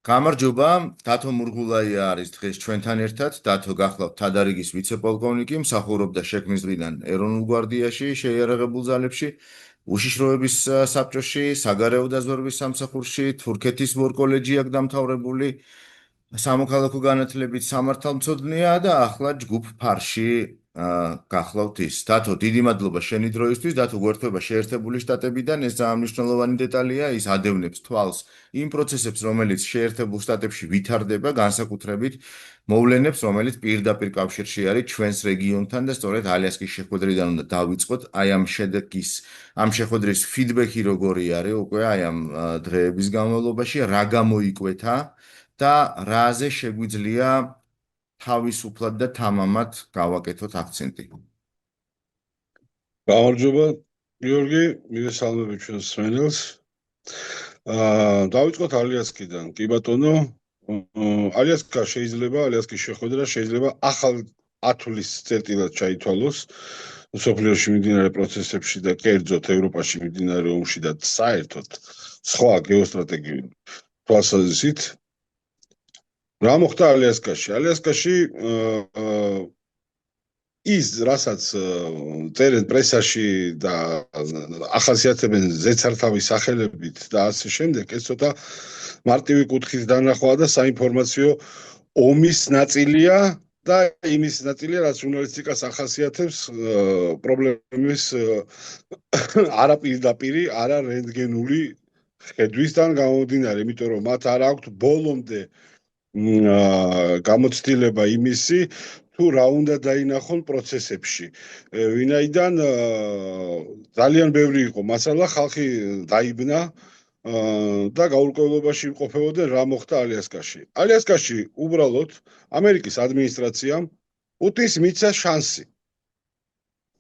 გამარჯობა, დათო მურღულაია არის დღეს ჩვენთან ერთად. დათო გახლავთ თადარიგის ვიცე-პოლკოვნიკი, მსახურობდა შექმნის დღიდან ეროვნულ გვარდიაში, შეიარაღებულ ძალებში, უშიშროების საბჭოში, საგარეო დაზვერვის სამსახურში, თურქეთის ვორკოლეჯი აქვს დამთავრებული, სამოქალაქო განათლებით სამართალმცოდნეა და ახლა ჯგუფ ფარში გახლავთ ის. დათო, დიდი მადლობა შენი დროისთვის. დათო, გვერდება შეერთებული შტატებიდან, ეს ძალიან მნიშვნელოვანი დეტალია, ის ადევნებს თვალს იმ პროცესებს, რომელიც შეერთებულ შტატებში ვითარდება, განსაკუთრებით მოვლენებს, რომელიც პირდაპირ კავშირში არის ჩვენს რეგიონთან და სწორედ ალიასკის შეხვედრიდან უნდა დავიწყოთ. აი ამ შეხვედრის ფიდბექი როგორი არის უკვე აი ამ დღეების განმავლობაში, რა გამოიკვეთა და რაზე შეგვიძლია თავისუფლად და თამამად გავაკეთოთ აქცენტი. გამარჯობა, გიორგი, მივესალმები ჩვენს მსმენელს. დავიწყოთ ალიასკიდან. კი ბატონო, ალიასკის შეხვედრა შეიძლება ახალ ათვლის წერტილად ჩაითვალოს მსოფლიოში მიმდინარე პროცესებში და კერძოდ ევროპაში მიმდინარე ომში და საერთოდ სხვა გეოსტრატეგიული თვალსაზრისით. რა მოხდა ალიასკაში? ალიასკაში ის, რასაც წერენ პრესაში და ახასიათებენ ზეცართავის სახელებით და ასე შემდეგ, ეს ცოტა მარტივი კუთხის დანახვა და საინფორმაციო ომის ნაწილია და იმის ნაწილია, რაც ჟურნალისტიკას ახასიათებს პრობლემის არა პირდაპირი, არა რენტგენული ხედვისგან გამომდინარე, იმიტომ რომ მათ არ აქვთ ბოლომდე გამოცდილება იმისი, თუ რა უნდა დაინახონ პროცესებში. ვინაიდან ძალიან ბევრი იყო მასალა, ხალხი დაიბნა და გაურკვევლობაში იმყოფებოდნენ რა მოხდა ალიასკაში. ალიასკაში უბრალოდ ამერიკის ადმინისტრაციამ პუტინს მიცა შანსი.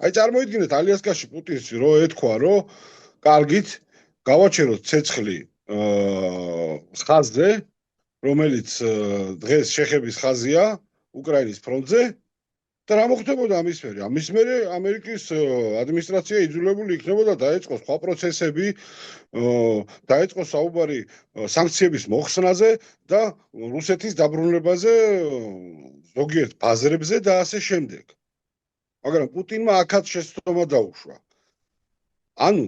აი წარმოიდგინეთ, ალიასკაში პუტინს რო ეთქვა, რომ კარგით გავაჩეროთ ცეცხლი ხაზზე, რომელიც დღეს შეხების ხაზია უკრაინის ფრონტზე და რა მოხდებოდა ამის მერე? ამის მერე ამერიკის ადმინისტრაცია იძულებული იქნებოდა დაეწყოს სხვა პროცესები, დაეწყოს საუბარი სანქციების მოხსნაზე და რუსეთის დაბრუნებაზე ზოგიერთ ბაზრებზე და ასე შემდეგ. მაგრამ პუტინმა აქაც შეცდომა დაუშვა. ანუ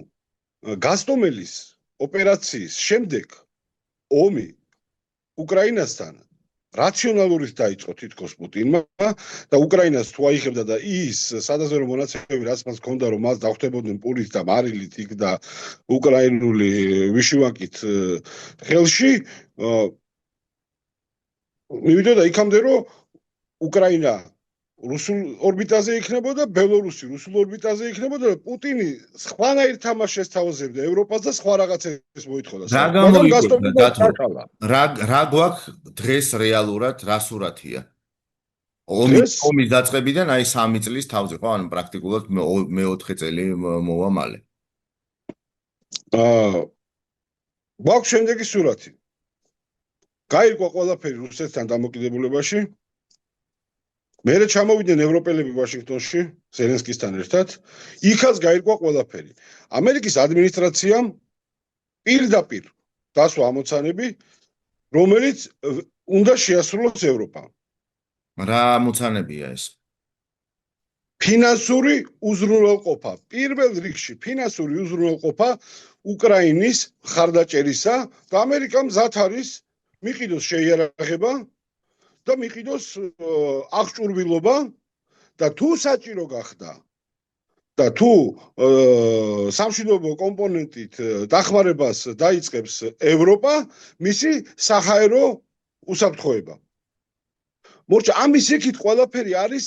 გასტომელის ოპერაციის შემდეგ ომი უკრაინასთან რაციონალურით დაიწყო თითქოს პუტინმა და უკრაინას თუ აიხებდა და ის სადაზვერო მონაცემები, რაც მას ჰქონდა, რომ მას დახვდებოდნენ პულით და მარილით იქ და უკრაინული ვიშივაკით ხელში, მივიდოდა იქამდე, რომ უკრაინა რუსულ ორბიტაზე იქნებოდა, ბელორუსი რუსულ ორბიტაზე იქნებოდა და პუტინი სხვანაირ თამაშს თავაზებდა ევროპას და სხვა რაღაცებს მოითხოვდა. რა გამოიკვეთა, დათო? რა გვაქვს დღეს რეალურად, რა სურათია? ომის დაწყებიდან აი 3 წლის თავზე, ხო? ანუ პრაქტიკულად მე-4 წელი მოვა მალე. გვაქვს შემდეგი სურათი. გაირკვა ყველაფერი რუსეთთან დამოკიდებულებაში. მერე ჩამოვიდნენ ევროპელები ვაშინგტონში, ზელენსკისთან ერთად. იქაც გაირკვა ყველაფერი. ამერიკის ადმინისტრაციამ პირდაპირ დასვა ამოცანები, რომელიც უნდა შეასრულოს ევროპამ. რა ამოცანებია ეს? ფინანსური უზრუნველყოფა. პირველ რიგში ფინანსური უზრუნველყოფა უკრაინის მხარდაჭერისა და ამერიკამ მზად არის მიყიდოს შეიარაღება და მიყიდოს აღჭურვილობა და თუ საჭირო გახდა და თუ სამშვიდობო კომპონენტით დახმარებას დაიწყებს ევროპა, მისი საჰაერო უსაფრთხოება. მორჩა, ამის იქით ყველაფერი არის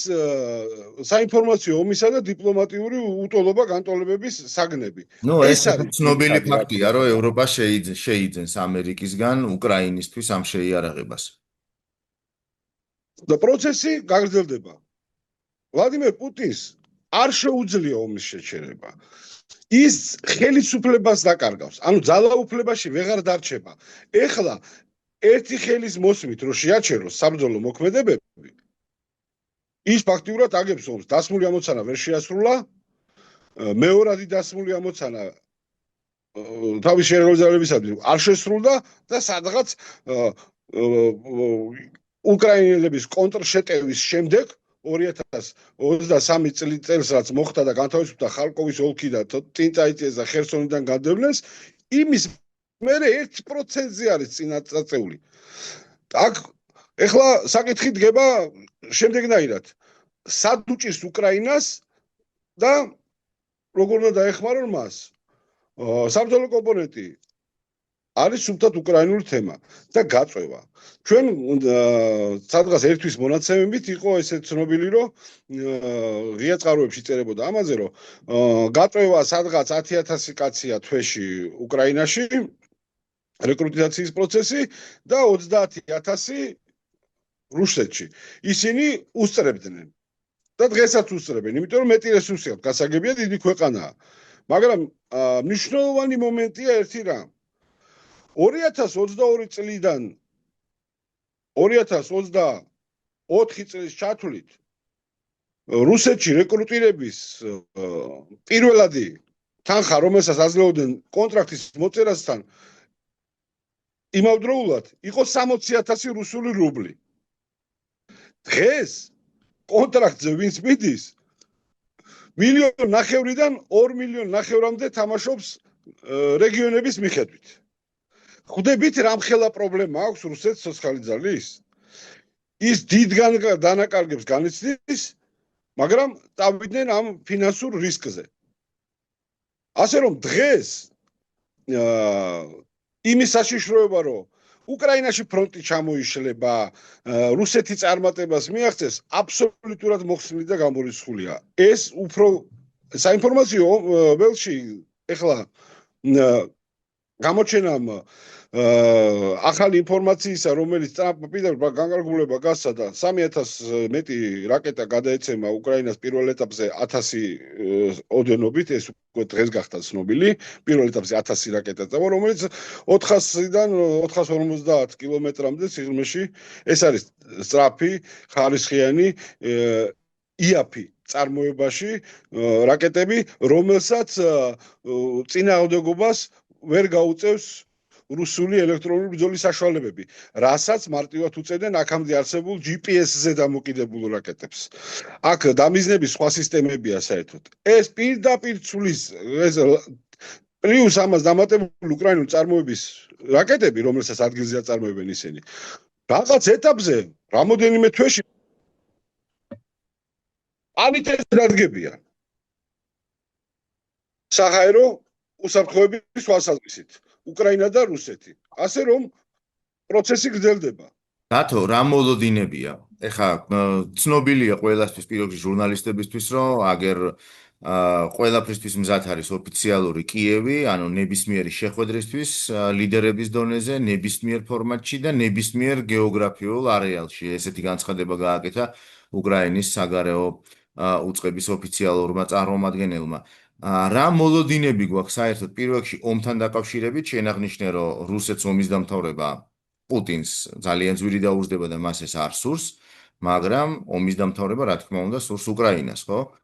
საინფორმაციო ომისა და დიპლომატიური უტოლობა განტოლებების საგნები. ეს არის ცნობილი ფაქტია, რომ ევროპა შეიძენს ამერიკისგან უკრაინისთვის ამ შეიარაღებას. და პროცესი გაგრძელდება. ვლადიმერ პუტინს არ შეუძლია ომის შეჩერება. ის ხელისუფლებას დაკარგავს, ანუ ძალაუფლებაში ვეღარ დარჩება. ეხლა ერთი ხელის მოსმით რო შეაჩეროს საბრძოლო მოქმედებები, ის ფაქტიურად აგებს ომს. დასმული ამოცანა ვერ შეასრულა, მეორადი დასმული ამოცანა თავის შეერაგებისადმი არ შესრულდა და სადღაც უკრაინელების კონტრშეტევის შემდეგ 2023 წელს რაც მოხდა და განთავისუფლდა ხარკოვის ოლქი და წინ წაიწიეს და ხერსონიდან გადავლეს, იმის მერე 1%-ზე არის წინაწაწეული. აქ ეხლა საკითხი დგება შემდეგნაირად. სად უჭირს უკრაინას და როგორ უნდა დაეხმარონ მას? საბრძოლო კომპონენტი არის სულთად უკრაინული თემა და გაწევა. ჩვენ სადღაც ერთვის მონაცემებით იყო ესე ცნობილი, რომ ღია წყაროებში წერებოდა ამაზე, რომ გაწევა სადღაც 10,000 კაცია თვეში უკრაინაში, რეკრუტიზაციის პროცესი და 30,000 რუსეთში. ისინი უსწრებდნენ და დღესაც უსწრებენ, იმიტომ რომ მეტი რესურსი აქვს, გასაგებია დიდი ქვეყანაა. მაგრამ მნიშვნელოვანი მომენტია ერთი რამ. 2022 წლიდან 2024 წლის ჩათვლით რუსეთში რეკრუტირების პირველადი თანხა, რომელსაც აძლევდნენ კონტრაქტის მოწერასთან, იმავდროულად იყო 60,000 რუსული რუბლი. დღეს კონტრაქტზე ვინც მიდის 1,5 მილიონიდან 2,5 მილიონამდე თამაშობს რეგიონების მიხედვით. ხვდებით რამხელა პრობლემა აქვს რუსეთს სოციალური ძალის? ის დიდ დანაკარგებს განიცდის, მაგრამ წავიდნენ ამ ფინანსურ რისკზე. ასე რომ დღეს იმის საშიშროება, რომ უკრაინაში ფრონტი ჩამოიშლება, რუსეთი წარმატებას მიაღწევს, აბსოლუტურად მოხსნილი და გამორიცხულია. ეს უფრო საინფორმაციო ველში ეხლა გამოჩენამ ახალი ინფორმაციისა, რომელიც ტრამპმა პირდაპირ განკარგულება გასცა და 3,000 მეტი რაკეტა გადაეცემა უკრაინას პირველ ეტაპზე 1,000 ოდენობით, ეს უკვე დღეს გახდა ცნობილი, პირველ ეტაპზე 1,000 რაკეტა წავა, რომელიც 400-დან 450 კილომეტრამდე სიღრმეში, ეს არის სწრაფი, ხარისხიანი იაფი წარმოებაში რაკეტები, რომელსაც წინააღმდეგობას ვერ გაუწევს რუსული ელექტრონული ბრძოლის საშუალებები, რასაც მარტივად უწევდნენ აქამდე არსებულ GPS-ზე დამოკიდებულ რაკეტებს. აქ დამიზნების სხვა სისტემებია საერთოდ. ეს პირდაპირ ცვლის პლუს ამას დამატებული უკრაინული წარმოების რაკეტები, რომელსაც ადგილზე აწარმოებენ ისინი. რაღაც ეტაპზე, რამოდენიმე თვეში პანიკაზე დადგებიან. საჰაერო უსაფრთხოების თვალსაზრისით. უკრაინა და რუსეთი. ასე რომ პროცესი გრძელდება. რატო რა მოლოდინებია? ეხა ცნობილია ყველასთვის, პირობითი ჟურნალისტებისთვის, რომ აგერ ყველაფრისთვის მზად არის ოფიციალური კიევი, ანუ ნებისმიერი შეხვედრისთვის ლიდერების დონეზე, ნებისმიერ ფორმატში და ნებისმიერ გეოგრაფიულ არეალში. ესეთი განცხადება გააკეთა უკრაინის საგარეო უწყების ოფიციალურმა წარმომადგენელმა. რა მოლოდინები გვაქვს საერთოდ პირველ რიგში ომთან დაკავშირებით? შეინაღნიშნე, რომ რუსეთს ომის დამთავრება პუტინს ძალიან ძვირი დაუждდება და მას ეს არ სურს, მაგრამ ომის დამთავრება რა თქმა უნდა სურს უკრაინას, ხო?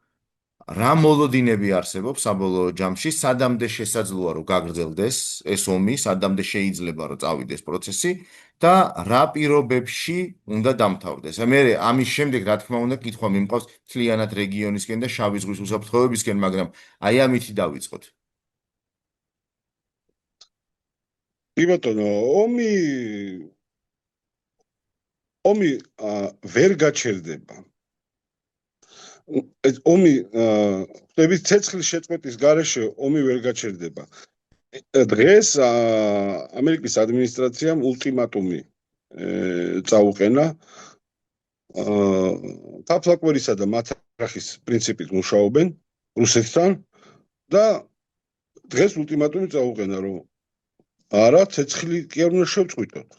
რა მოლოდინები არსებობს საბოლოო ჯამში, სადამდე შესაძლოა რომ გაგრძელდეს ეს ომი, სადამდე შეიძლება რომ წავიდეს პროცესი და რა პირობებში უნდა დამთავრდეს. მე ამის შემდეგ რა თქმა უნდა კითხვა მიმყავს მთლიანად რეგიონისკენ და შავი ზღვის უსაფრთხოებისკენ, მაგრამ აი ამითი დავიწყოთ. კი ბატონო, ომი ვერ გაჩერდება. ომი ხდებით ცეცხლის შეწყვეტის გარეშე ომი ვერ გაჩერდება. დღეს ამერიკის ადმინისტრაციამ ულტიმატუმი წაუყენა თაფლაკვერისა და მათრახის პრინციპით მუშაობენ რუსეთთან და დღეს ულტიმატუმი წაუყენა, რომ არა, ცეცხლი კი არ უნდა შევწყვიტოთ.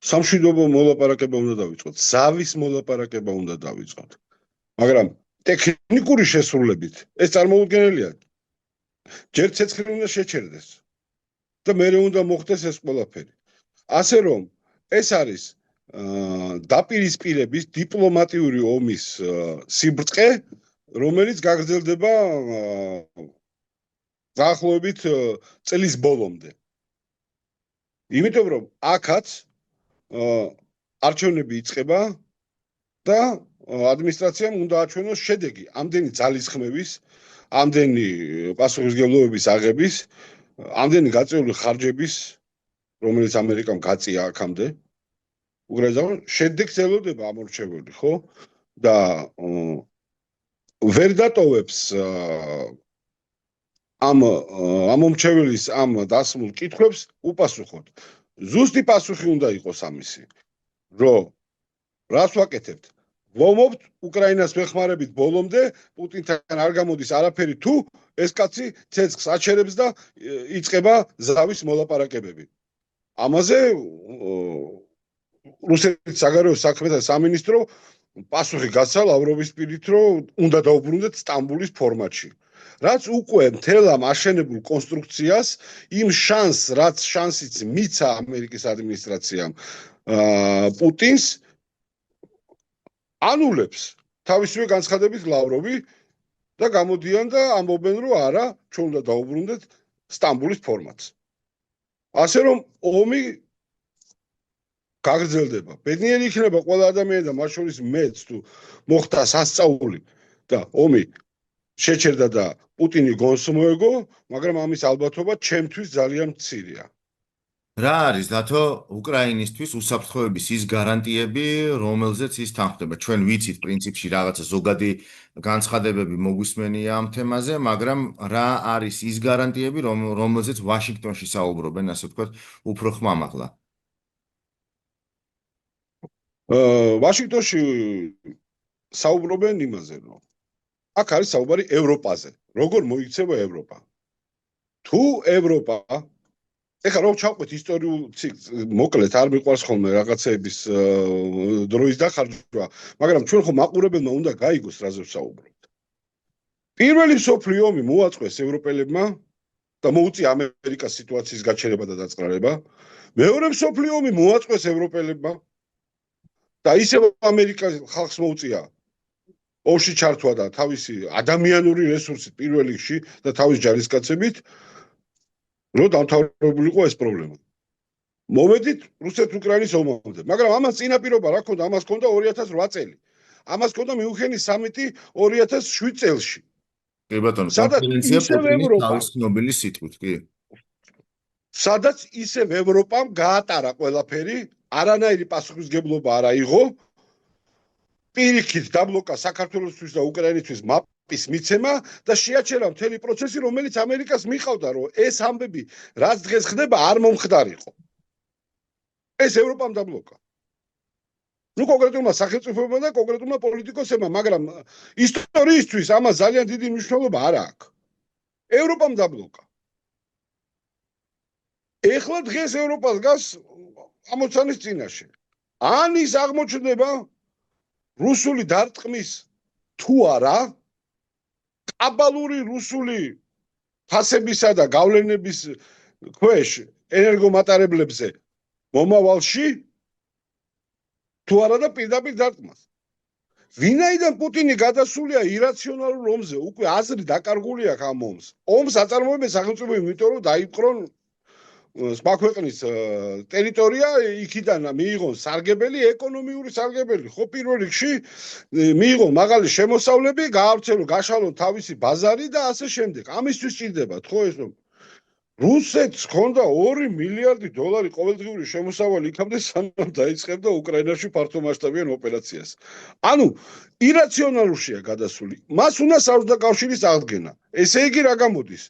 სამშვიდობო მოლაპარაკება უნდა დავიწყოთ, ზავის მოლაპარაკება უნდა დავიწყოთ. მაგრამ ტექნიკური შესრულებით ეს წარმოუდგენელია. ჯერ ცეცხლი უნდა შეჩერდეს და მერე უნდა მოხდეს ეს ყველაფერი. ასე რომ ეს არის დაპირისპირების დიპლომატიური ომის სიბრწყე, რომელიც გაგრძელდება დაახლოებით წლის ბოლომდე. იმიტომ რომ აქაც არჩევნები იწყება და ადმინისტრაციამ უნდა აჩვენოს შედეგი ამდენი ძალისხმევის, ამდენი პასუხისმგებლობის აღების, ამდენი გაწეული ხარჯების, რომელიც ამერიკამ გაწია აქამდე. უგრაზავ შედეგს ელოდება ამორჩეველი, ხო? და ვერ დატოვებს ამ ამომრჩეველის ამ დასმულ კითხვებს უპასუხოთ. ზუსტი პასუხი უნდა იყოს ამისი, რომ რას ვაკეთებთ? ვომობთ უკრაინას მეხმარებით ბოლომდე, პუტინთან არ გამოდის არაფერი თუ ეს კაცი ცეცხლს აჩერებს და იწყება ზავის მოლაპარაკებები. ამაზე რუსეთის საგარეო საქმეთა სამინისტრო პასუხი გასცა ლავროვის პირით, რომ უნდა დაუბრუნდეთ სტამბულის ფორმატში. რაც უკვე მთელ ამ აშენებულ კონსტრუქციას იმ შანსს, რაც შანსიც მიცა ამერიკის ადმინისტრაციამ პუტინს ანულებს თავისივე განცხადებით ლავროვი და გამოდიან და ამბობენ, რომ არა, ჩვენ უნდა დაუბრუნდეთ სტამბულის ფორმატს. ასე რომ ომი გაგრძელდება. ბედნიერი იქნება ყველა ადამიანი და მათ შორის მეც თუ მოხდა სასწაული და ომი შეჩერდა და პუტინი გონს მოეგო, მაგრამ ამის ალბათობა ჩემთვის ძალიან მცირეა. რა არის დათო უკრაინისთვის უსაფრთხოების ის გარანტიები, რომელზეც ის თანხმდება? ჩვენ ვიცით პრინციპში რაღაცა ზოგადი განცხადებები მოგვისმენია ამ თემაზე, მაგრამ რა არის ის გარანტიები, რომელზეც ვაშინგტონში საუბრობენ, ასე ვთქვათ, უფრო ხმამაღლა? ვაშინგტონში საუბრობენ იმაზე, რომ აქ არის საუბარი ევროპაზე. როგორ მოიქცევა ევროპა? თუ ევროპა ეხლა რომ ჩავყვეთ ისტორიულ ციკლს, მოკლედ არ მიყვარს ხოლმე რაღაცების დროის დახარჯვა, მაგრამ ჩვენ ხომ მაყურებელმა უნდა გაიგოს რაზე ვსაუბრობთ. პირველი მსოფლიო ომი მოაწყვეს ევროპელებმა და მოუწია ამერიკას სიტუაციის გაჩერება და დაწყრარება. მეორე მსოფლიო ომი მოაწყვეს ევროპელებმა და ისევ ამერიკას ხალხს მოუწია ომში ჩართვა და თავისი ადამიანური რესურსით პირველ რიგში და თავის ჯარისკაცებით რომ დამთავრებულიყო ეს პრობლემა. მოვედით რუსეთ-უკრაინის ომამდე, მაგრამ ამას წინაპირობა რა ქონდა? ამას ქონდა 2008 წელი. ამას ქონდა მიუნხენის სამიტი 2007 წელში. კი ბატონო, კონფერენცია პუტინის თავის ცნობილი სიტყვით, კი. სადაც ისევ ევროპამ გაატარა ყველაფერი, არანაირი პასუხისმგებლობა არ აიღო. პირიქით დაბლოკა საქართველოსთვის და უკრაინისთვის მაპის მიცემა და შეაჩერა მთელი პროცესი, რომელიც ამერიკას მიყავდა, რომ ეს ამბები, რაც დღეს ხდება, არ მომხდარიყო. ეს ევროპამ დაბლოკა. ნუ კონკრეტულმა სახელმწიფოებმა და კონკრეტულმა პოლიტიკოსებმა, მაგრამ ისტორიისთვის ამას ძალიან დიდი მნიშვნელობა არ აქვს. ევროპამ დაბლოკა. ეხლა დღეს ევროპას გას ამოცანის წინაშე. ან ის აღმოჩნდება რუსული დარტყმის თუ არა, კაბალური რუსული ფასებისა და გავლენების ქვეშ ენერგომატარებლებზე მომავალში თუ არა და პირდაპირ დარტყმას. ვინაიდან პუტინი გადასულია ირაციონალურ ომზე, უკვე აზრი დაკარგული აქვს ამ ომს. ომს აწარმოებენ სახელმწიფოები, იმიტომ რომ დაიპყრონ სხვა ქვეყნის ტერიტორია, იქიდან მიიღონ სარგებელი, ეკონომიური სარგებელი. ხო, პირველ რიგში მიიღონ მაღალი შემოსავლები, გაავრცელონ, გაშალონ თავისი ბაზარი და ასე შემდეგ. ამისთვის ჭირდებათ, ხო ეს რომ რუსეთს ჰქონდა 2 მილიარდი დოლარი ყოველდღიური შემოსავალი იქამდე, სანამ დაიწყებდა უკრაინაში ფართომასშტაბიან ოპერაციას. ანუ ირაციონალურია გადასული. მას უნდა საოცრად კავშირის აღდგენა. ესე იგი რა გამოდის?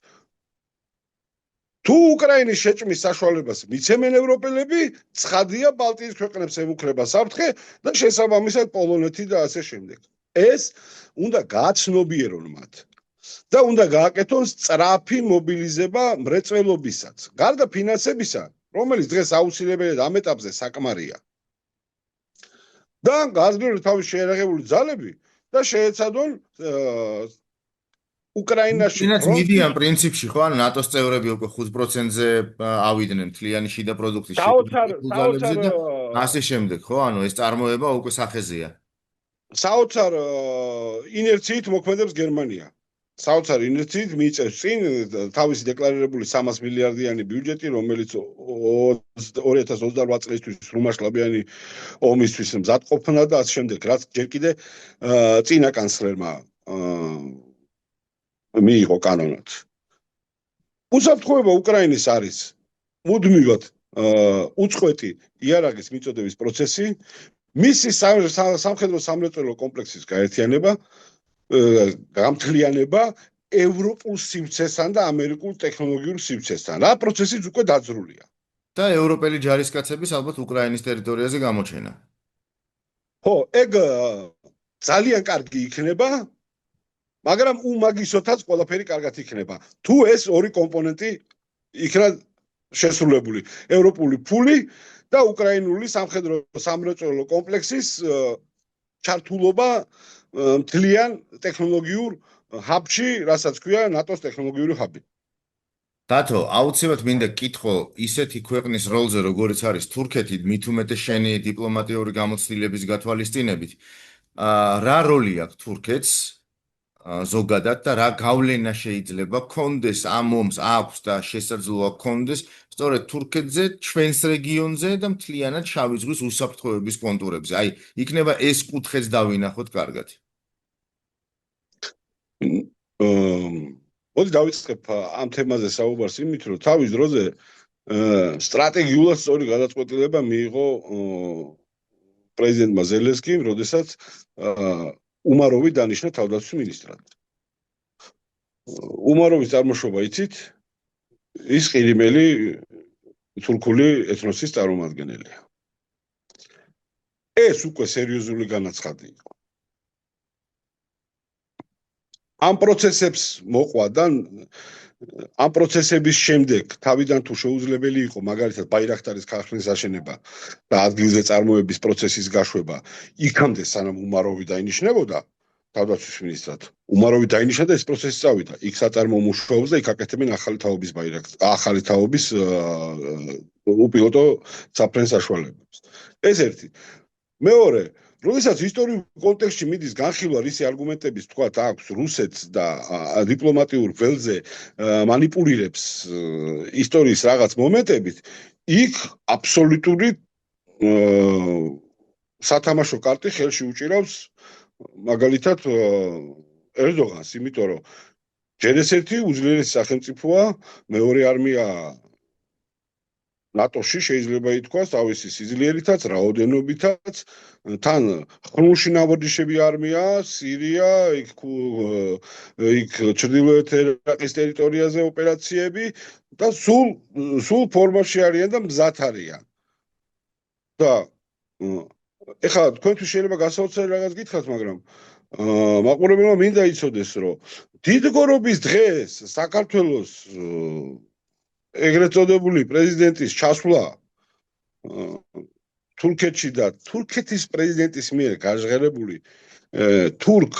თუ უკრაინის შეჭმის საშუალებას მიცემენ ევროპელები, ცხადია ბალტიის ქვეყნებს ემუქრება საფრთხე და შესაბამისად პოლონეთი და ასე შემდეგ. ეს უნდა გააცნობიერონ მათ და უნდა გააკეთონ სწრაფი მობილიზება მრეწველობისაც. გარდა ფინანსებისა, რომელიც დღეს აუცილებელია ამ ეტაპზე საკმარია. და გააზრდონ თავის შეერაღებული ძალები და შეეცადონ უკრაინაში ფინანს მიდიან პრინციპში, ხო, ანუ ნატოს წევრები უკვე 5%-ზე ავიდნენ მთლიანი შიდა პროდუქტის შეფასებაზე და ასე შემდეგ, ხო, ანუ ეს წარმოება უკვე სახეზეა. საოცარ ინერციით მოქმედებს გერმანია. საოცარი ინერციით მიიწევს წინ თავისი დეკლარირებული 300 მილიარდიანი ბიუჯეტი, რომელიც 2028 წლისთვის სრულმასშტაბიანი ომისთვის მზადყოფნა და ასე შემდეგ, რაც ჯერ კიდე წინა კანცლერმა მიიღო კანონად. უსაფრთხოება უკრაინის არის მუდმივად უწყვეტი იარაღის მიწოდების პროცესი, მისი სამხედრო სამრეწველო კომპლექსის გაერთიანება, გამთლიანება ევროპულ სივრცესთან და ამერიკულ ტექნოლოგიურ სივრცესთან. რა პროცესიც უკვე დაძრულია. და ევროპელი ჯარისკაცების ალბათ უკრაინის ტერიტორიაზე გამოჩენა. ხო, ეგ ძალიან კარგი იქნება, მაგრამ უმაგისოთაც ყველაფერი კარგად იქნება. თუ ეს ორი კომპონენტი იქნა შესრულებული, ევროპული ფული და უკრაინული სამხედრო სამრეწველო კომპლექსის ჩართულობა მთლიან ტექნოლოგიურ ჰაბში, რასაც ქვია ნატოს ტექნოლოგიური ჰაბი. დათო, აუცილებლად მინდა კითხო ისეთი ქვეყნის როლზე, როგორიც არის თურქეთი, მით უმეტეს შენი დიპლომატიური გამოცდილების გათვალისწინებით. რა როლი აქვს თურქეთს ზოგადად და რა გავლენა შეიძლება კონდეს ამ ომს აქვს და შესაძლოა კონდეს სწორედ თურქეთზე, ჩვენს რეგიონზე და მთლიანად შავი ზღვის უსაფრთხოების კონტურებზე. აი, იქნება ეს კუთხეც დავინახოთ კარგად. მოდი დავიწყებ ამ თემაზე საუბარს იმით, რომ თავის დროზე სტრატეგიულად სწორი გადაწყვეტილება მიიღო პრეზიდენტმა ზელენსკიმ, როდესაც უმაროვი დანიშნა თავდაცვის მინისტრად. უმაროვის წარმოშობა იცით? ის ყირიმელი თურქული ეთნოსის წარმომადგენელია. ეს უკვე სერიოზული განაცხადი იყო. ამ პროცესებს მოყვა და ამ პროცესების შემდეგ თავიდან თუ შეუძლებელი იყო მაგალითად ბაირაქტარის ქარხნის აშენება და ადგილზე წარმოების პროცესის გაშვება, იქამდე სანამ უმაროვი დაინიშნებოდა თავდაცვის მინისტრად, უმაროვი დაინიშნა და ეს პროცესი წავიდა. იქ საწარმო მუშაობს და იქ აკეთებენ ახალი თაობის უპილოტო საფრენ საშუალებებს. ეს ერთი. მეორე, როდესაც ისტორიულ კონტექსტში მიდის განხილვა რისი არგუმენტების თქვათ აქვს რუსეთს და დიპლომატიურ ველზე მანიპულირებს ისტორიის რაღაც მომენტებით, იქ აბსოლუტური სათამაშო კარტი ხელში უჭირავს მაგალითად ერდოღანს, იმიტომ რომ ჯერ ეს ერთი უძლიერესი სახელმწიფოა, მეორე არმია ნატოში შეიძლება ითქვას თავისი სიძლიერითაც, რაოდენობითაც, თან ხმულში ნაბოდიშები არმია, სირია, იქ ჩრდილოეთ ერაყის ტერიტორიაზე ოპერაციები და სულ ფორმაში არიან და მზად არიან. და ეხლა თქვენთვის შეიძლება გასაოცარი რაღაც გითხრათ, მაგრამ მაყურებელმა მინდა იცოდეს, რომ დიდგორობის დღეს საქართველოს ეგრეთ წოდებული პრეზიდენტის ჩასვლა თურქეთში და თურქეთის პრეზიდენტის მიერ გაჟღერებული თურქ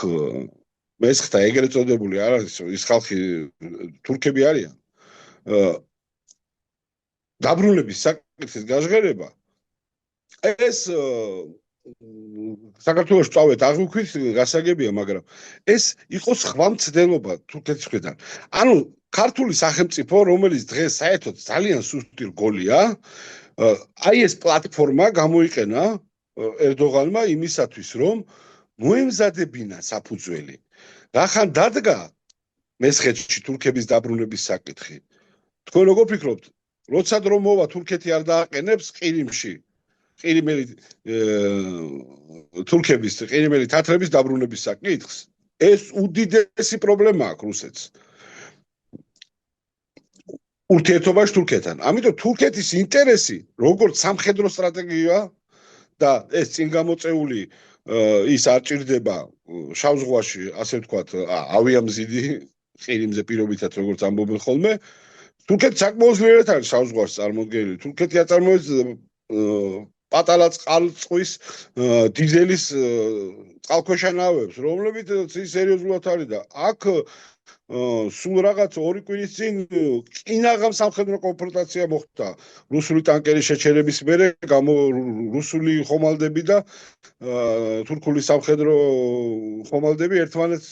მესხთა ეგრეთ წოდებული არ არის ის ხალხი თურქები არიან დაბრუნების საკითხის გაჟღერება ეს საქართველოს წავედ აღვიქვით გასაგებია, მაგრამ ეს იყო სხვა მცდელობა თურქეთის მხრიდან. ანუ ქართული სახელმწიფო, რომელიც დღეს საერთოდ ძალიან სუსტი რგოლია, აი ეს პლატფორმა გამოიყენა ერდოღანმა იმისათვის, რომ მოემზადებინა საფუძველი. რახან დადგა მესხეთში თურქების დაბრუნების საკითხი. თქვენ როგორ ფიქრობთ, როცა დრო მოვა თურქეთი არ დააყენებს ყირიმში ყირიმელი თურქების ყირიმელი თათრების დაბრუნების საკითხს, ეს უდიდესი პრობლემა აქვს რუსეთს. ურთიერთობაში თურქეთთან. ამიტომ თურქეთის ინტერესი, როგორც სამხედრო სტრატეგია და ეს წინ გამოწეული ის არ ჭირდება შავ ზღვაში, ასე ვთქვათ, ავიამზიდი ყირიმზე პირობითად როგორც ამბობენ ხოლმე, თურქეთი საკმაოდ ძლიერად არის შავ ზღვაში წარმოდგენილი. თურქეთი აწარმოებს პატარა წყალწვის დიზელის წყალქვეშა ნავებს, რომლებიც სერიოზულად არის და აქ სულ რაღაც 2 კვირის წინ კინაღამ სამხედრო კონფრონტაცია მოხდა რუსული ტანკერის შეჩერების მერე რუსული ხომალდები და თურქული სამხედრო ხომალდები ერთმანეთს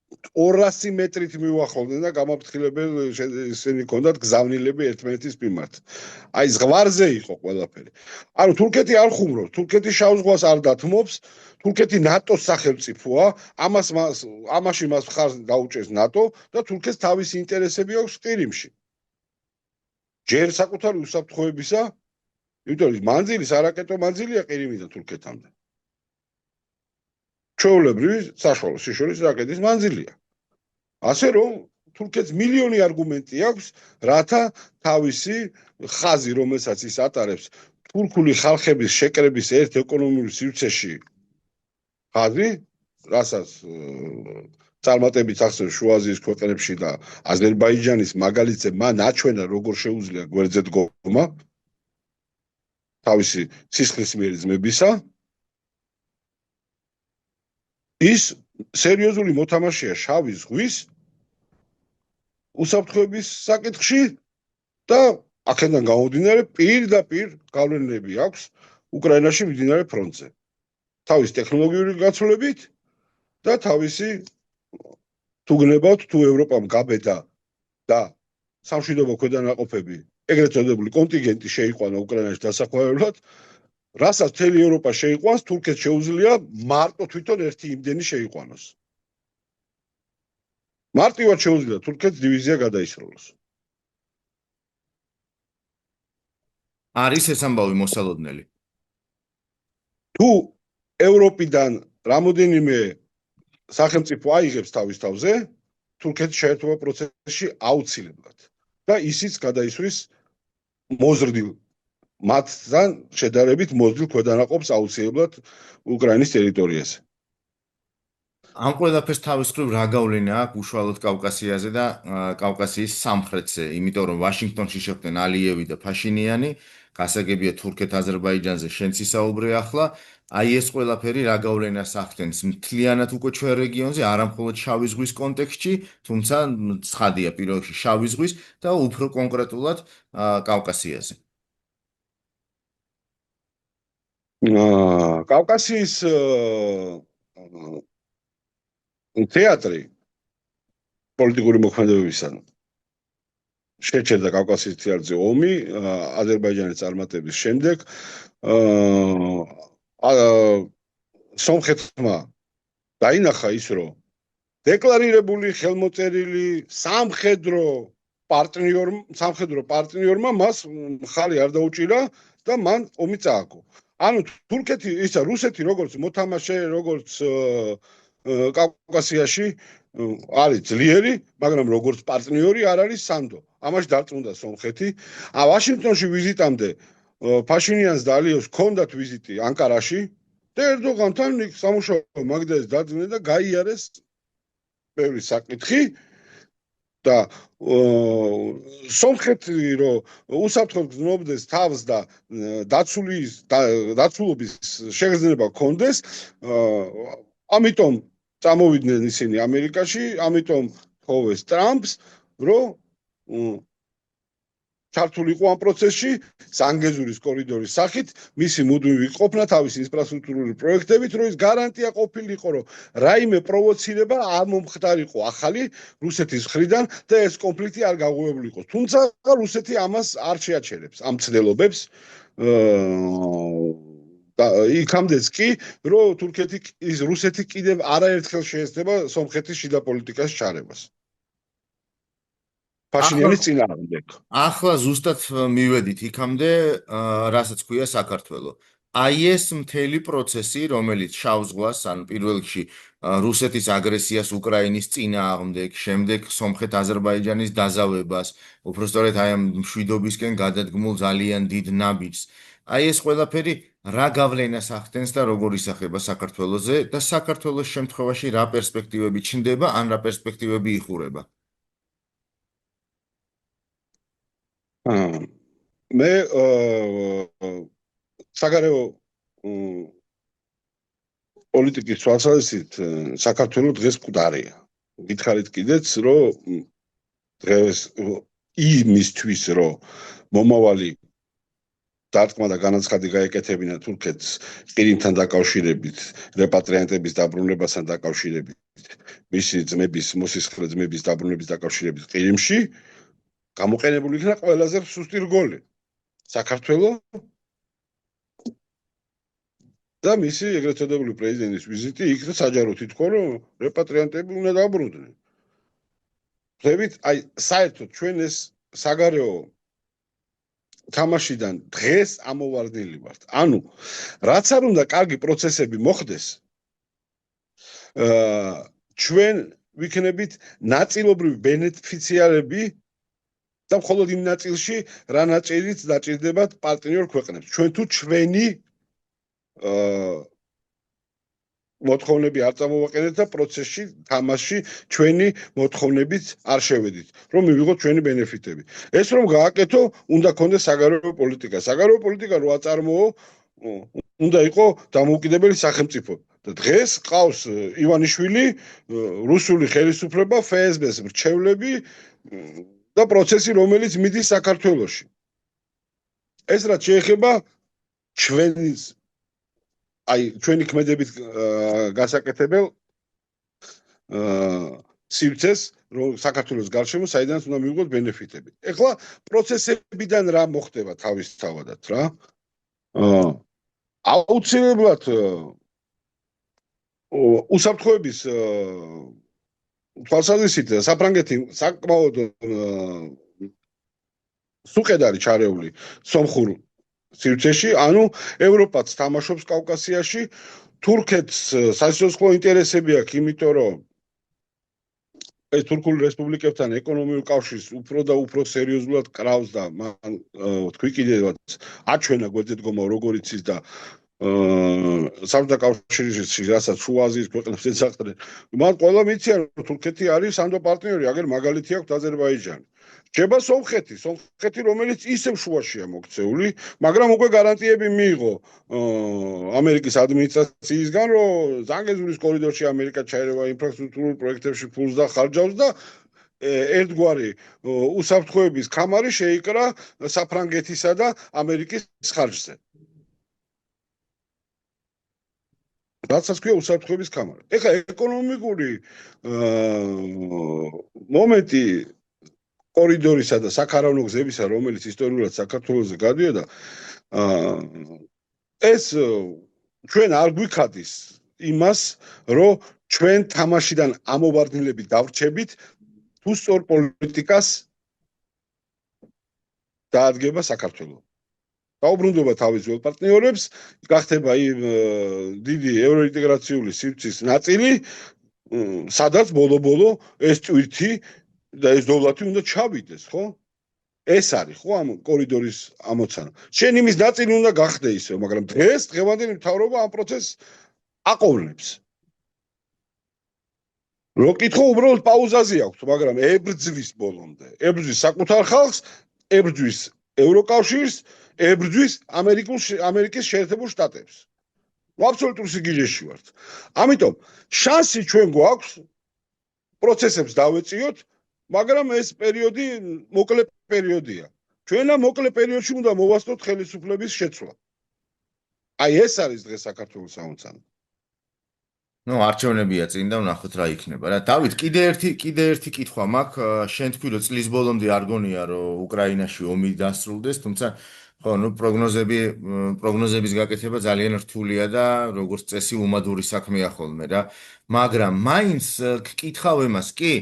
200 მეტრით მივახოლდნენ და გამაფრთხილებელ ისინი ჰქონდათ გზავნილები ერთმანეთის მიმართ. აი ზღვარზე იყო ყველაფერი. ანუ თურქეთი არ ხუმრობს, თურქეთი შავ ზღვას არ დათმობს, თურქეთი ნატოს სახელმწიფოა, ამაში მას მხარს დაუჭერს ნატო და თურქეთს თავისი ინტერესები აქვს ყირიმში. ჯერ საკუთარი უსაფრთხოებისა, იმიტომ რომ მანძილი სარაკეტო მანძილია ყირიმიდან თურქეთამდე. ჩვეულებრივი საშუალო სიშორის რაკეტის მანძილია. ასე რომ თურქეთს მილიონი არგუმენტი აქვს, რათა თავისი ხაზი, რომელსაც ის ატარებს თურქული ხალხების შეკრების ერთ ეკონომიურ სივრცეში ხაზი, რასაც წარმატებით ახსენებს შუა აზიის ქვეყნებში და აზერბაიჯანის მაგალითზე მან აჩვენა როგორ შეუძლია გვერდზე დგომა თავისი სისხლისმიერი ძმებისა, ის სერიოზული მოთამაშეა შავი ზღვის უსაფრთხოების საკითხში და აქედან გამომდინარე პირდაპირ გავლენები აქვს უკრაინაში მიმდინარე ფრონტზე. თავის ტექნოლოგიური გაცვლებით და თავისი თუ გნებავთ თუ ევროპამ გაბედა და სამშვიდობო ქვედანაყოფები, ეგრეთ წოდებული კონტინგენტი შეიყვანა უკრაინაში დასახვევებლად, რასაც მთელი ევროპა შეიყვანს, თურქეთს შეუძლია მარტო თვითონ ერთი იმდენი შეიყვანოს. მარტივად შეუძლია თურქეთს დივიზია გადაისროლოს. არის ეს ამბავი მოსალოდნელი? თუ ევროპიდან რამოდენიმე სახელმწიფო აიღებს თავის თავზე, თურქეთის შეერთება პროცესში აუცილებლად და ისიც გადაისვრის მოზრდილ მათთან შედარებით მოზრდილ ქვედანაყოფს აუცილებლად უკრაინის ტერიტორიაზე. ამ ყველაფერს თავის მხრივ რა გავლენა აქვს უშუალოდ კავკასიაზე და კავკასიის სამხრეთზე, იმიტომ რომ ვაშინგტონში შეხვდნენ ალიევი და ფაშინიანი, გასაგებია თურქეთ-აზერბაიჯანზე შენც ისაუბრე ახლა, აი ეს ყველაფერი რა გავლენას ახდენს მთლიანად უკვე ჩვენ რეგიონზე, არა მხოლოდ შავი ზღვის კონტექსტში, თუმცა ცხადია პირველ რიგში შავი ზღვის და უფრო კონკრეტულად კავკასიაზე. კავკასიის თეატრი პოლიტიკური მოქმედებებისა შეჩერდა კავკასიის თეატრზე ომი აზერბაიჯანის წარმატების შემდეგ სომხეთმა დაინახა ის რომ დეკლარირებული ხელმოწერილი სამხედრო პარტნიორმა მას ხალი არ დაუჭირა და მან ომი წააგო. ანუ თურქეთი ისა რუსეთი როგორც მოთამაშე, როგორც კავკასიაში არის ძლიერი, მაგრამ როგორც პარტნიორი არ არის სანდო. ამაში დარწმუნდა სომხეთი. ვაშინგტონში ვიზიტამდე ფაშინიანს და ალიევს ჰქონდათ ვიზიტი ანკარაში და ერდოღანთან სამუშაო მაგდას დაძვნენ და გაიარეს ბევრი საკითხი და სომხეთი რომ უსაფრთხოდ გრძნობდეს თავს და დაცულობის შეგრძნება ჰქონდეს, ამიტომ წამოვიდნენ ისინი ამერიკაში, ამიტომ თხოვეს ტრამპს, რომ ჩართულიყო ამ პროცესში ზანგეზურის კორიდორის სახით, მისი მუდმივი ყოფნა თავის ინფრასტრუქტურული პროექტებით, რომ ის გარანტია ყოფილიყო, რომ რაიმე პროვოცირება არ მომხდარიყო ახალი რუსეთის მხრიდან და ეს კონფლიქტი არ გაღვივებულიყო. თუმცა რუსეთი ამას არ შეაჩერებს ამ ცდილობებს. იქამდეც კი, რომ რუსეთი კიდევ არაერთხელ შეეცდება სომხეთის შიდა პოლიტიკას ჩარევას. ფაშინიანის წინააღმდეგ. ახლა ზუსტად მივედით იქამდე, რასაც ქვია საქართველო. აი ეს მთელი პროცესი, რომელიც შავ ზღვას, ან პირველ რიგში რუსეთის აგრესიას უკრაინის წინააღმდეგ, შემდეგ სომხეთ-აზერბაიჯანის დაზავებას, უბრალოდ აი ამ მშვიდობისკენ გადადგმულ ძალიან დიდ ნაბიჯს. აი ეს ყველაფერი რა გავლენას ახდენს და როგორ ისახება საქართველოზე და საქართველოს შემთხვევაში რა პერსპექტივები ჩნდება, ან რა პერსპექტივები იხურება? მე საგარეო პოლიტიკის თვალსაზრისით საქართველოს დღეს მკვდარია. გითხარით კიდეც, რომ დღეს იმისთვის, რომ მომავალი დარტყმა და განაცხადი გაეკეთებინა თურქეთს ყირიმთან დაკავშირებით, რეპატრიანტების დაბრუნებასთან დაკავშირებით, მისი ძმების, მოსისხლე ძმების დაბრუნების დაკავშირებით ყირიმში, გამოყენებული იქნა ყველაზე სუსტი რგოლი. საქართველოს და მისი ეგრეთ წოდებული პრეზიდენტის ვიზიტი იქნა საჯაროდ ითქვა, რომ რეპატრიანტები უნდა დაბრუნდნენ. ხვდებით, აი საერთოდ ჩვენ ეს საგარეო თამაშიდან დღეს ამოვარდნილი ვართ. ანუ რაც არ უნდა კარგი პროცესები მოხდეს, ჩვენ ვიქნებით ნაწილობრივი ბენეფიციარები და მხოლოდ იმ ნაწილში, რა ნაწილიც დაჭირდებათ პარტნიორ ქვეყნებს. ჩვენ თუ ჩვენი მოთხოვნები არ წამოვაყენეთ და პროცესში, თამაში ჩვენი მოთხოვნებით არ შევედით, რომ მივიღოთ ჩვენი ბენეფიტები. ეს რომ გააკეთო, უნდა ქონდეს საგარეო პოლიტიკა. საგარეო პოლიტიკა რო აწარმოო, უნდა იყო დამოუკიდებელი სახელმწიფო. და დღეს ყავს ივანიშვილი, რუსული ხელისუფლება, FSB-ს მრჩევლები და პროცესი, რომელიც მიდის საქართველოში. ეს რაც შეეხება ჩვენი ქმედებით გასაკეთებელ სივრცეს, რომ საქართველოს გარშემო საიდანაც უნდა მივიღოთ ბენეფიტები. ეხლა პროცესებიდან რა მოხდება თავისთავადად რა? აუცილებლად უსაფრთხოების თვალსაზრისით საფრანგეთი საკმაოდ სუყედ არის ჩარეული სომხურ სივრცეში, ანუ ევროპაც თამაშობს კავკასიაში, თურქეთს სასიცოცხლო ინტერესები აქვს, იმიტომ რომ ეს თურქული რესპუბლიკებთან ეკონომიურ კავშირს უფრო და უფრო სერიოზულად კრავს და მან თქვი კიდევაც აჩვენა გვერდდგომა როგორ იცის და საბჭოთა კავშირში რასაც შუა აზიის ქვეყნებს ეძახდნენ. მან ყველა მიცია რომ თურქეთი არის სანდო პარტნიორი, აგერ მაგალითი აქვს აზერბაიჯანი. რჩება სომხეთი, რომელიც ისევ შუაშია მოქცეული, მაგრამ უკვე გარანტიები მიიღო ამერიკის ადმინისტრაციისგან, რომ ზანგეზურის კორიდორში ამერიკა ჩაერევა ინფრასტრუქტურულ პროექტებში ფულს და ხარჯავს და ერთგვარი უსაფრთხოების კამარი შეიკრა საფრანგეთისა და ამერიკის ხარჯზე. რაცაც ქვია უსაფრთხოების კამარა. ეხლა ეკონომიკური მომენტი კორიდორისა და საქარავნო გზებისა, რომელიც ისტორიულად საქართველოზე გადიოდა, ეს ჩვენ არ გვიქადის იმას, რომ ჩვენ თამაშიდან ამოვარდნილები დავრჩებით, თუ სწორ პოლიტიკას დაადგება საქართველო. დაუბრუნდება თავის ძველ პარტნიორებს, გახდება დიდი ევროინტეგრაციული სივრცის ნაწილი, სადაც ბოლო-ბოლო ეს ტვირთი და ეს დოლათი უნდა ჩავიდეს, ხო? ეს არის, ხო, ამ კორიდორის ამოცანა. შენ იმის ნაწილი უნდა გახდე ისე, მაგრამ დღევანდელი მთავრობა ამ პროცესს აყოლებს. რო კითხო, უბრალოდ პაუზაზე აქვს, მაგრამ ებრძვის ბოლომდე. ებრძვის საკუთარ ხალხს, ებრძვის ევროკავშირს, ებრძვის ამერიკის შეერთებულ შტატებს. აბსოლუტურ სიგიჟეში ვართ. ამიტომ შანსი ჩვენ გვაქვს პროცესებს დავეწიოთ, მაგრამ ეს პერიოდი მოკლე პერიოდია. ჩვენ ამ მოკლე პერიოდში უნდა მოვასწროთ ხელისუფლების შეცვლა. აი ეს არის დღეს საქართველოს ამოცანა. არჩევნებია წინ და ვნახოთ რა იქნება. რა დავით, კიდე ერთი კითხვა მაქვს. შენ თქვი რომ წლის ბოლომდე არ გონია რომ უკრაინაში ომი დასრულდეს, თუმცა ხო, პროგნოზების გაკეთება ძალიან რთულია და როგორც წესი უმადური საქმეა ხოლმე რა. მაგრამ მაინც გკითხავ იმას, კი,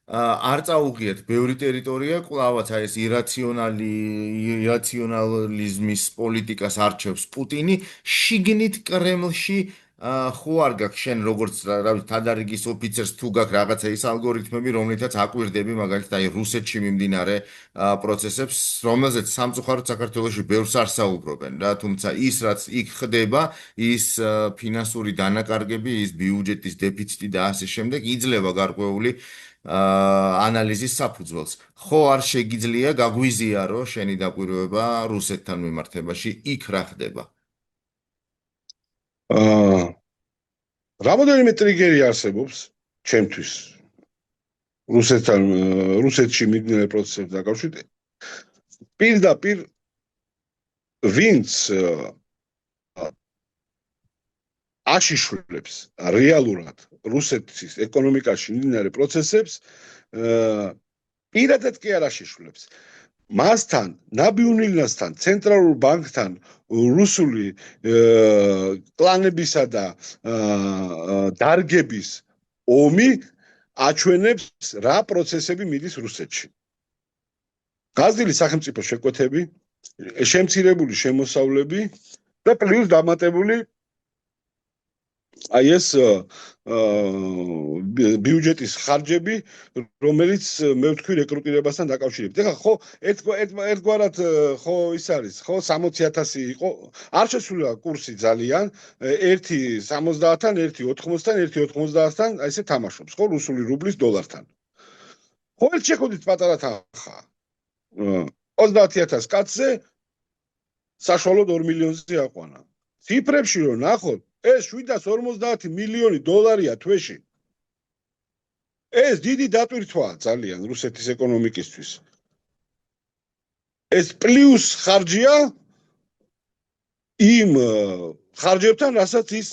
არ წაუღიეთ ბევრი ტერიტორია, კლავაც აი ეს ირაციონალიზმის პოლიტიკას არჩევს პუტინი, შიგნით კრემლში ხო არ გაქვს შენ როგორც რა ვიცი თადარიგის ოფიცერს თუ გაქვს რაღაცა ის ალგორითმები, რომლითაც აკვირდები მაგალითად აი რუსეთში მიმდინარე პროცესებს, რომელზეც სამწუხაროდ საქართველოში ბევრს არ საუბრობენ რა, თუმცა ის რაც იქ ხდება, ის ფინანსური დანაკარგები, ის ბიუჯეტის დეფიციტი და ასე შემდეგ იძლევა გარკვეული ანალიზის საფუძველს. ხო არ შეგიძლია გაგვიზიარო შენი დაკვირვება რუსეთთან მიმართებაში, იქ რა ხდება? რამოდენიმე ტრიგერი არსებობს ჩემთვის რუსეთში მიმდინარე პროცესებს დაკავშირებით. პირდაპირ ვინც აშიშვლებს რეალურად რუსეთის ეკონომიკაში მიმდინარე პროცესებს, პირადად კი არ აშიშვლებს. მასთან, ნაბიუნილნასთან, ცენტრალურ ბანკთან რუსული კლანებისა და დარგების ომი აჩვენებს რა პროცესები მიდის რუსეთში. გაზრდილი სახელმწიფო შეკვეთები, შემცირებული შემოსავლები და პლუს დამატებული აი ეს ბიუჯეტის ხარჯები, რომელიც მე ვთქვი რეკრუტირებასთან დაკავშირებით. ეხლა ხო ერთგვარად ხო ის არის, ხო 60,000 იყო, არ შესულა კურსი ძალიან, 1.70-თან, 1.80-თან, 1.90-თან, აი ესე თამაშობს, ხო, რუსული რუბლის დოლართან. ხო, ერთ შეხედვით პატარა თანხა. 30,000 კაცზე საშუალოდ 2 მილიონზე აყვანა. ციფრებში რომ ნახოთ, ეს 750 მილიონი დოლარია თვეში. ეს დიდი დატვირთვაა ძალიან რუსეთის ეკონომიკისთვის. ეს პლუს ხარჯია იმ ხარჯებთან, რასაც ის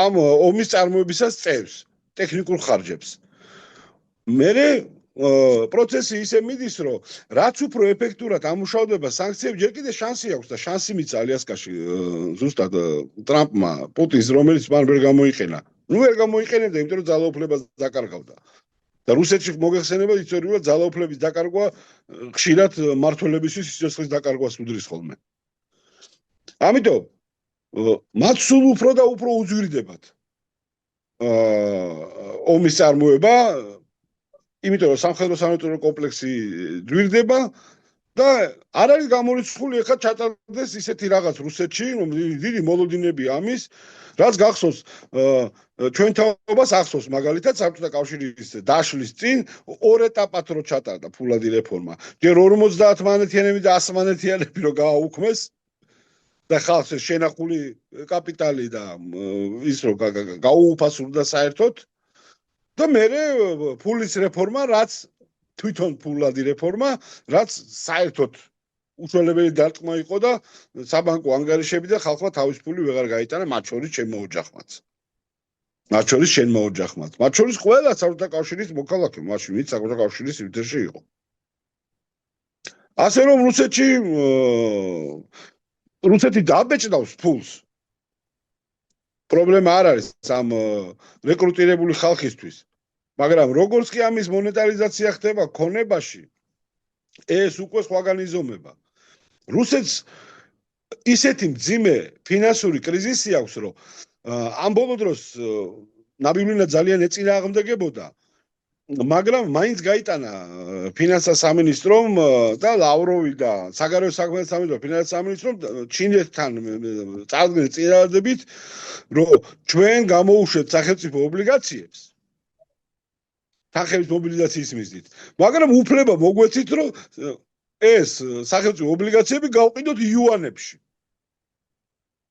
ამ ომის წარმოებისას წევს, ტექნიკურ ხარჯებს. მერე პროცესი ისე მიდის, რომ რაც უფრო ეფექტურად ამუშავდება სანქციები, ჯერ კიდე შანსი აქვს და შანსი მიცა ალიასკაში ზუსტად ტრამპმა, პუტინს, რომელიც მან ვერ გამოიყენა. ნუ ვერ გამოიყენებდა, იმიტომ რომ ძალაუფლებას დაკარგავდა. და რუსეთში მოგეხსენება ისტორიულად ძალაუფლების დაკარგვა ხშირად მმართველებისთვის სიცოცხლის დაკარგვას უდრის ხოლმე. ამიტომ მათ სულ უფრო და უფრო უძვირდებათ ომის წარმოება, იმიტომ რომ სამხედრო სამონიტრო კომპლექსი ძვირდება და არ არის გამორიცხული ახლა ჩატარდეს ისეთი რაღაც რუსეთში, რომ დიდი მოლოდინები ამის, რაც გახსოვს ჩვენ თაობას ახსოვს მაგალითად საბჭოთა კავშირის დაშლის წინ ორ ეტაპად რო ჩატარდა ფულადი რეფორმა. ჯერ 50 მანეთიანები და 100 მანეთიანები რო გააუქმეს და ხალხს შენახული კაპიტალი და ის რო გაუუფასურდა საერთოდ და მერე ფულის რეფორმა, რაც თვითონ ფულადი რეფორმა, რაც საერთოდ უშუალებელი დარტყმა იყო და საბანკო ანგარიშები და ხალხმა თავის ფული ვეღარ გაიტანა, მათ შორის ჩემო ოჯახმაც. მათ შორის შენმა ოჯახმაც. მათ შორის ყველა საბჭოთა კავშირის მოქალაქე, მაშინ ვინც საბჭოთა კავშირის იდეაში იყო. ასე რომ რუსეთი დააბეჭდავს ფულს. პრობლემა არ არის ამ რეკრუტირებული ხალხისთვის. მაგრამ როგორც კი ამის მონეტარიზაცია ხდება ქონებაში, ეს უკვე სხვაგან იზომება. რუსეთს ისეთი მძიმე ფინანსური კრიზისი აქვს, რომ ამ ბოლო დროს ნაბიულინა ძალიან ეწინააღმდეგებოდა, მაგრამ მაინც გაიტანა ფინანსთა სამინისტრომ და ლავროვი და საგარეო საქმეთა სამინისტრო, ფინანსთა სამინისტრომ ჩინეთთან წარდგნენ წინადადებით, რომ ჩვენ გამოუშვებთ სახელმწიფო ობლიგაციებს თანხების მობილიზაციის მიზნით. მაგრამ უფლება მოგვეცით, რომ ეს სახელმწიფო ობლიგაციები გავყიდოთ იუანებში.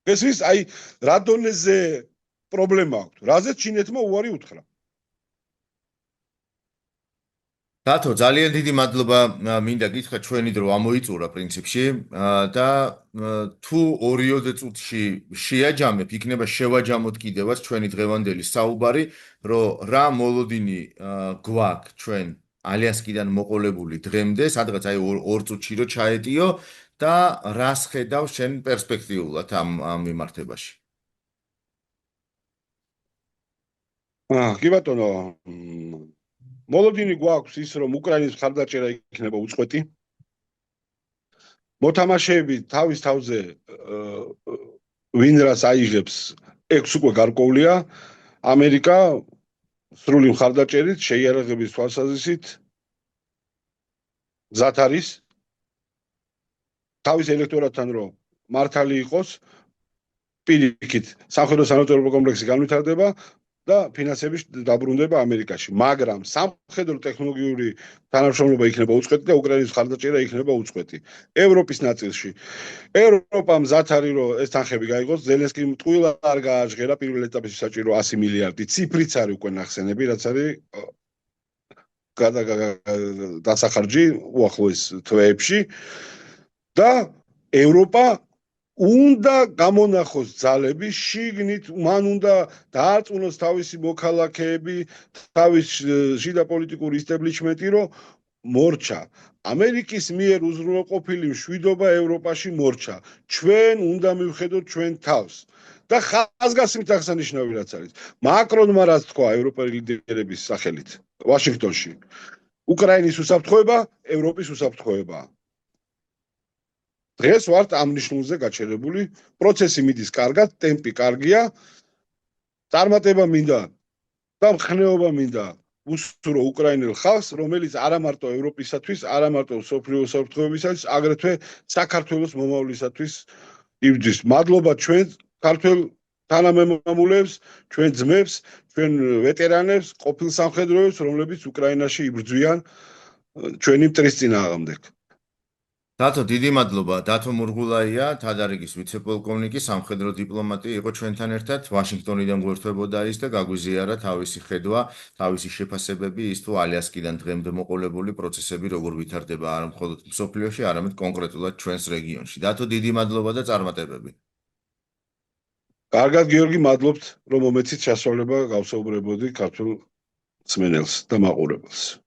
ეს ის აი რა დონეზე პრობლემა აქვს, რაზეც ჩინეთმა უარი უთხრა. დათო, ძალიან დიდი მადლობა, მინდა გითხრა, ჩვენი დრო ამოიწურა პრინციპში და თუ 2 წუთში შეაჯამებ, იქნება შევაჯამოთ კიდევაც ჩვენი დღევანდელი საუბარი, რომ რა მოლოდინი გვაქვს ჩვენ ალიასკიდან მოყოლებული დღემდე, სადღაც აი 2 წუთში რო ჩაეტიო და რას ხედავ შენ პერსპექტიულად ამ მიმართებაში? კი ბატონო, მოლოდინი გვაქვს ის, რომ უკრაინის მხარდაჭერა იქნება უწყვეტი. მოთამაშეები თავის თავზე ვინ რას აიღებს, ეგს უკვე გარკვეულია. ამერიკა სრული მხარდაჭერით, შეიარაღების თვალსაზრისით მზად არის თავის ელექტორატთან რომ მართალი იყოს, პირიქით სამხედრო სამონიტრო კომპლექსი განვითარდება და ფინანსები დაბრუნდება ამერიკაში. მაგრამ სამხედრო ტექნოლოგიური თანამშრომლობა იქნება უწყვეტი და უკრაინის მხარდაჭერა იქნება უწყვეტი. ევროპის ნაწილში ევროპა მზად არის რომ ეს თანხები გაიღოს. ზელენსკიმ ტყუილა არ გააჟღერა პირველ ეტაპში საჭირო 100 მილიარდი. ციფრიც არის უკვე ნახსენები, რაც არის დასახარჯი უახლოეს თვეებში და ევროპა უნდა გამონახოს ძალები შიგნით, მან უნდა დაარწმუნოს თავისი მოქალაქეები, თავის შიდა პოლიტიკური ისტაბლიშმენტი, რომ მორჩა. ამერიკის მიერ უზრუნველყოფილი მშვიდობა ევროპაში მორჩა. ჩვენ უნდა მივხედოთ ჩვენ თავს. და ხაზგასმით აღსანიშნავი რაც არის. მაკრონმა რაც თქვა ევროპელი ლიდერების სახელით ვაშინგტონში. უკრაინის უსაფრთხოება ევროპის უსაფრთხოებაა. დღეს ვართ ამ ნიშნულზე გაჩერებული, პროცესი მიდის კარგად, ტემპი კარგია, წარმატება მინდა და მხნეობა მინდა უსურო უკრაინელ ხალხს, რომელიც არა მარტო ევროპისათვის, არა მარტო მსოფლიო უსაფრთხოებისათვის, აგრეთვე საქართველოს მომავლისათვის იბრძვის. მადლობა ჩვენ ქართველ თანამემამულეებს, ჩვენ ძმებს, ჩვენ ვეტერანებს, ყოფილ სამხედროებს, რომლებიც უკრაინაში იბრძვიან ჩვენი მტრის წინააღმდეგ. დათო, დიდი მადლობა. დათო მურღულაია, თადარიგის ვიცე-პოლკოვნიკი, სამხედრო დიპლომატი იყო ჩვენთან ერთად. ვაშინგტონიდან გვერდებოდა ის და გაგვიზიარა თავისი ხედვა, თავისი შეფასებები ის თუ ალიასკიდან დღემდე მოყოლებული პროცესები როგორ ვითარდება არა მხოლოდ მსოფლიოში, არამედ კონკრეტულად ჩვენს რეგიონში. დათო, დიდი მადლობა და წარმატებები. კარგად, გიორგი, მადლობთ, რომ მომეცით შესწავლება გავსაუბრებოდი ქართულ მსმენელს და მაყურებელს.